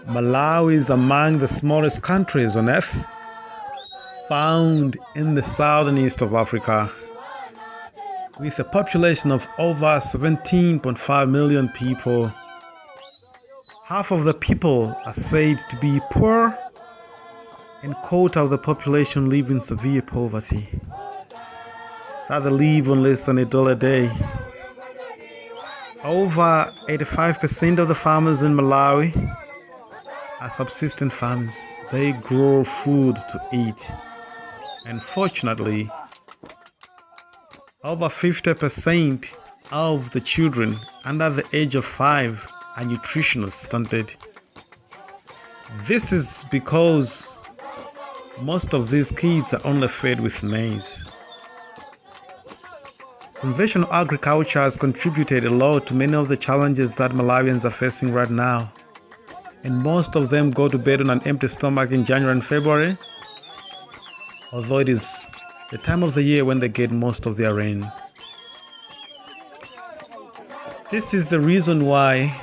Malawi is among the smallest countries on earth, found in the southern east of Africa, with a population of over 17.5 million people. Half of the people are said to be poor, and a quarter of the population live in severe poverty. That they live on less than $1 a day. Over 85% of the farmers in Malawi are subsistence farmers. They grow food to eat. And fortunately, over 50% of the children under the age of 5 are nutritionally stunted. This is because most of these kids are only fed with maize. Conventional agriculture has contributed a lot to many of the challenges that Malawians are facing right now. And most of them go to bed on an empty stomach in January and February, although it is the time of the year when they get most of their rain. This is the reason why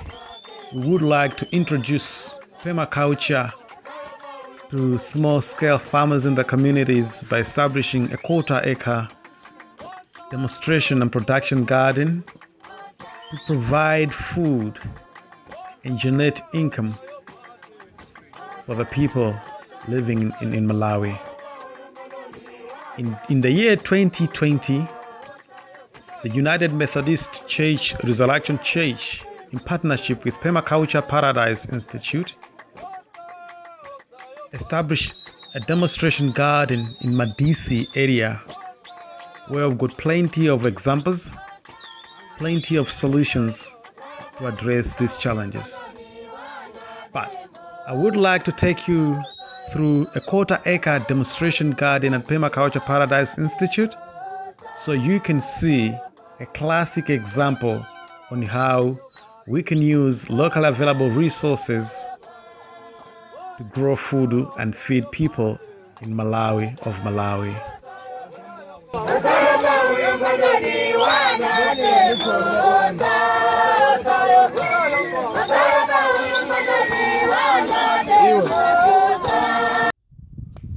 we would like to introduce permaculture to small-scale farmers in the communities by establishing a quarter-acre demonstration and production garden to provide food and generate income for the people living in Malawi. In the year 2020, the United Methodist Church Resurrection Church, in partnership with Permaculture Paradise Institute, established a demonstration garden in Madisi area, where we've got plenty of examples, plenty of solutions to address these challenges. But I would like to take you through a quarter-acre demonstration garden at Permaculture Paradise Institute so you can see a classic example on how we can use local available resources to grow food and feed people in Malawi of Malawi.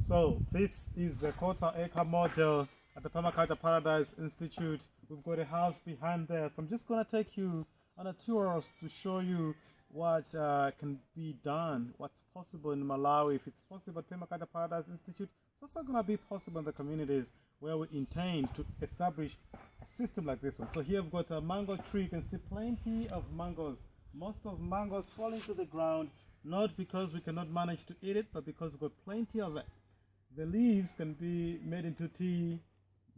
So this is the quarter-acre model at the Permaculture Paradise Institute. We've got a house behind there. So I'm just going to take you on a tour to show you what can be done, what's possible in Malawi. If it's possible at Permaculture Paradise Institute, it's also going to be possible in the communities where we intend to establish a system like this one. So here we've got a mango tree. You can see plenty of mangoes. Most of mangoes falling to the ground, not because we cannot manage to eat it, but because we've got plenty of it. The leaves can be made into tea,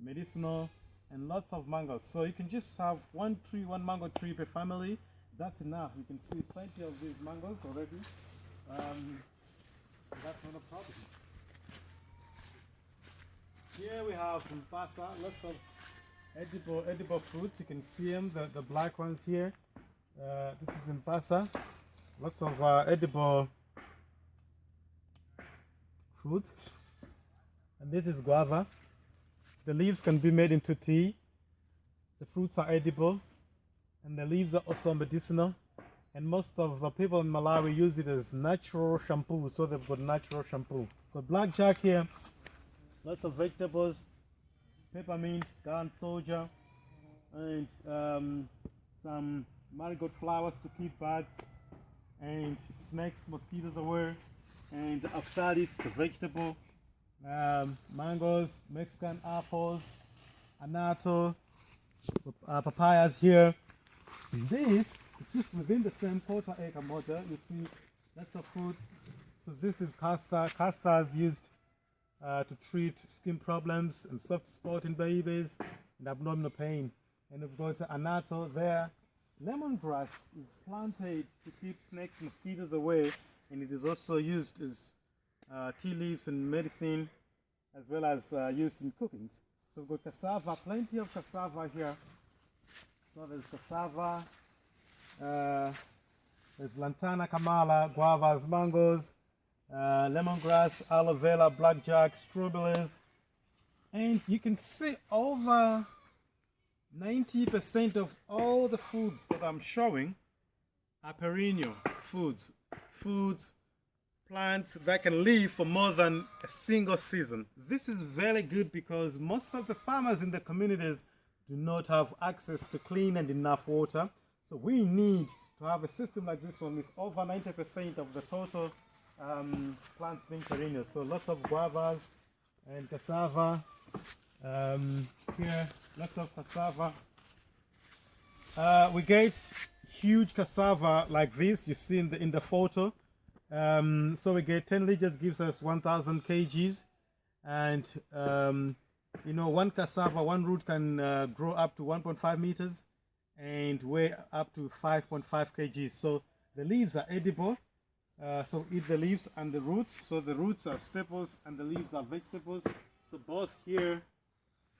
medicinal, and lots of mangoes. So you can just have one mango tree per family. That's enough. You can see plenty of these mangoes already. That's not a problem. Here we have mpasa, lots of edible fruits. You can see them, the black ones here. This is mpasa. Lots of edible fruit. And this is guava. The leaves can be made into tea. The fruits are edible. And the leaves are also medicinal. And most of the people in Malawi use it as natural shampoo. So they've got natural shampoo. Got blackjack here. Lots of vegetables. Peppermint, garden soldier. And some marigold flowers to keep birds and snakes, mosquitoes away. And oxalis, the vegetable. Mangoes, Mexican apples, anato, papayas here. This is just within the same quarter-acre model. You see lots of food. So this is castor. Castor is used to treat skin problems and soft spot in babies and abdominal pain. And we've got anato there. Lemongrass is planted to keep snakes, mosquitoes away, and it is also used as tea leaves and medicine, as well as used in cookings. So we've got cassava, plenty of cassava here. So there's cassava, there's lantana, kamala, guavas, mangoes, lemongrass, aloe vera, blackjack, strawberries. And you can see over 90% of all all the foods that I'm showing are perennial foods. Plants that can live for more than a single season. This is very good because most of the farmers in the communities do not have access to clean and enough water. So we need to have a system like this one with over 90% of the total plants being perennial. So lots of guavas and cassava. Here, lots of cassava. We get huge cassava like this you see in the photo. So we get 10 liters gives us 1,000 kgs, and you know, one cassava, one root can grow up to 1.5 meters and weigh up to 5.5 kgs. So the leaves are edible. So eat the leaves and the roots. So the roots are staples and the leaves are vegetables. So both here,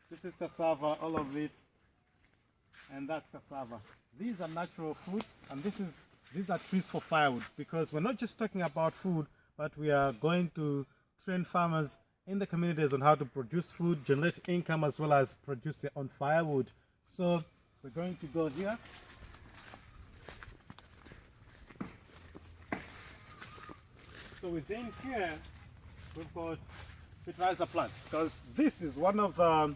this is cassava, all of it, and that's cassava. These are natural foods, and these are trees for firewood, because we're not just talking about food, but we are going to train farmers in the communities on how to produce food, generate income, as well as produce their own firewood. So we're going to go here. So within here, we've got fertilizer plants, because this is one of the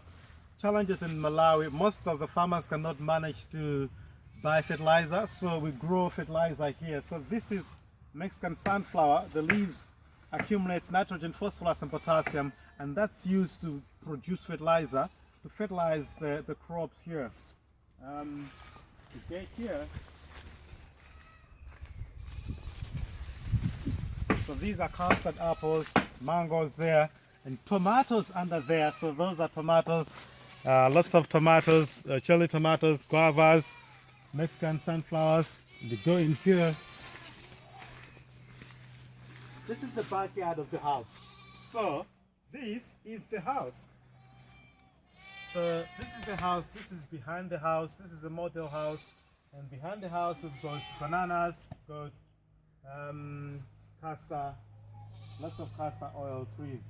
challenges in Malawi. Most of the farmers cannot manage to buy fertilizer, so we grow fertilizer here. So this is Mexican sunflower. The leaves accumulates nitrogen, phosphorus and potassium, and that's used to produce fertilizer, to fertilize the crops here. Okay, here, so these are custard apples, mangoes there, and tomatoes under there. So those are tomatoes, lots of tomatoes, cherry tomatoes, guavas, Mexican sunflowers. They go in here. This is the backyard of the house. So this is the house. So this is the house. This is behind the house. This is the model house. And behind the house we've got bananas, got castor, lots of castor oil trees.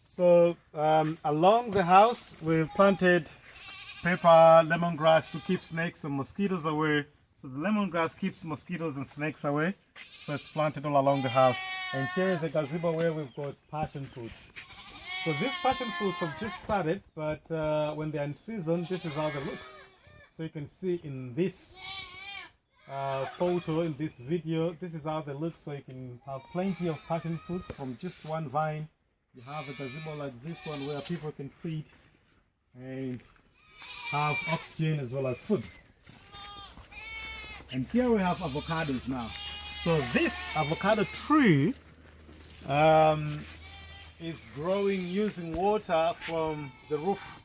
So along the house we've planted pepper, lemongrass to keep snakes and mosquitoes away. So the lemongrass keeps mosquitoes and snakes away. So it's planted all along the house. And here is a gazebo where we've got passion fruits. So these passion fruits have just started, but when they're in season, this is how they look. So you can see in this photo, in this video, this is how they look. So you can have plenty of passion fruit from just one vine. You have a gazebo like this one where people can feed and have oxygen as well as food. And here we have avocados now. So this avocado tree is growing using water from the roof.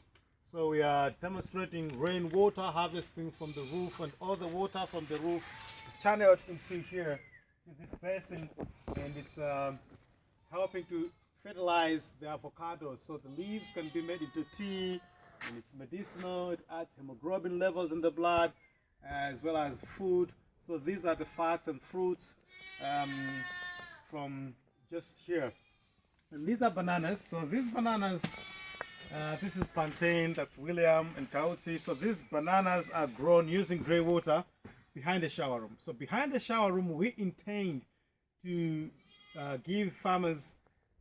So we are demonstrating rainwater harvesting from the roof, and all the water from the roof is channeled into here, to this basin, and it's helping to fertilize the avocados. So the leaves can be made into tea, and it's medicinal. It adds hemoglobin levels in the blood, as well as food. So these are the fats and fruits from just here. And these are bananas. So these bananas, this is plantain, that's William and Kauti. So these bananas are grown using grey water behind the shower room. So behind the shower room, we intend to give farmers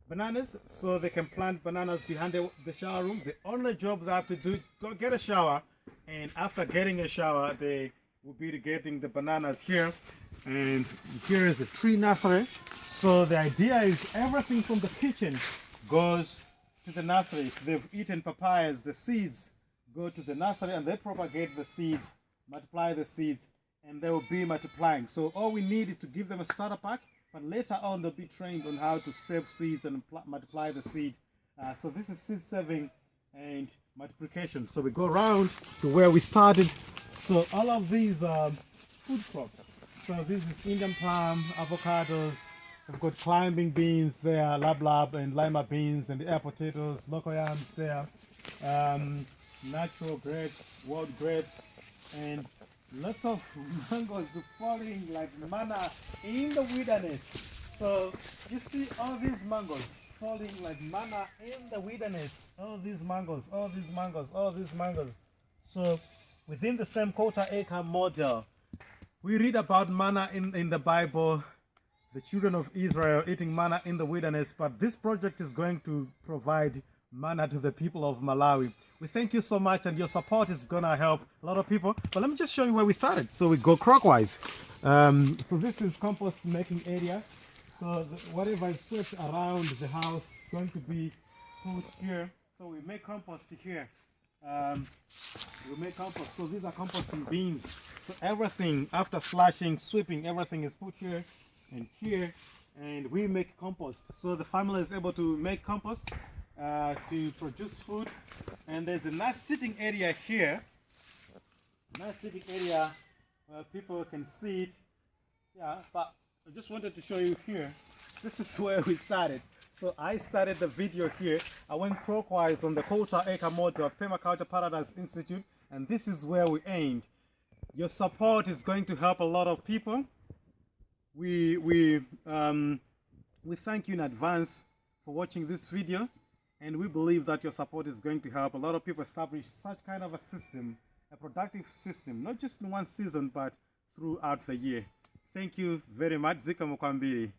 bananas so they can plant bananas behind the shower room. The only job they have to do is go get a shower, and after getting a shower, they will be getting the bananas here. And here is a tree nursery. So the idea is everything from the kitchen goes to the nursery. If they've eaten papayas, the seeds go to the nursery and they propagate the seeds, multiply the seeds, and they will be multiplying. So all we need is to give them a starter pack, but later on they'll be trained on how to save seeds and multiply the seed. So this is seed saving and multiplication. So we go around to where we started. So all of these are food crops. So this is Indian palm, avocados. We've got climbing beans there, lab and lima beans, and the air potatoes, local yams there, natural grapes, wild grapes, and lots of mangoes falling like manna in the wilderness. So you see all these mangoes falling like manna in the wilderness. All these mangoes, all these mangoes, all these mangoes. So within the same quarter acre model, we read about manna in the Bible, the children of Israel eating manna in the wilderness, but this project is going to provide manna to the people of Malawi. We thank you so much, and your support is gonna help a lot of people. But let me just show you where we started. So we go clockwise. So this is compost making area. So whatever is swept around the house is going to be put here. So we make compost here. We make compost. So these are composting bins. So everything after slashing, sweeping, everything is put here and here, and we make compost. So the family is able to make compost to produce food. And there's a nice sitting area here. Nice sitting area where people can sit. Yeah, but I just wanted to show you here. This is where we started. So I started the video here. I went clockwise on the quarter acre model of Permaculture Paradise Institute, and this is where we aimed. Your support is going to help a lot of people. We thank you in advance for watching this video, and we believe that your support is going to help a lot of people establish such kind of a system, a productive system, not just in one season but throughout the year. Thank you very much. Zika Mukwambiri.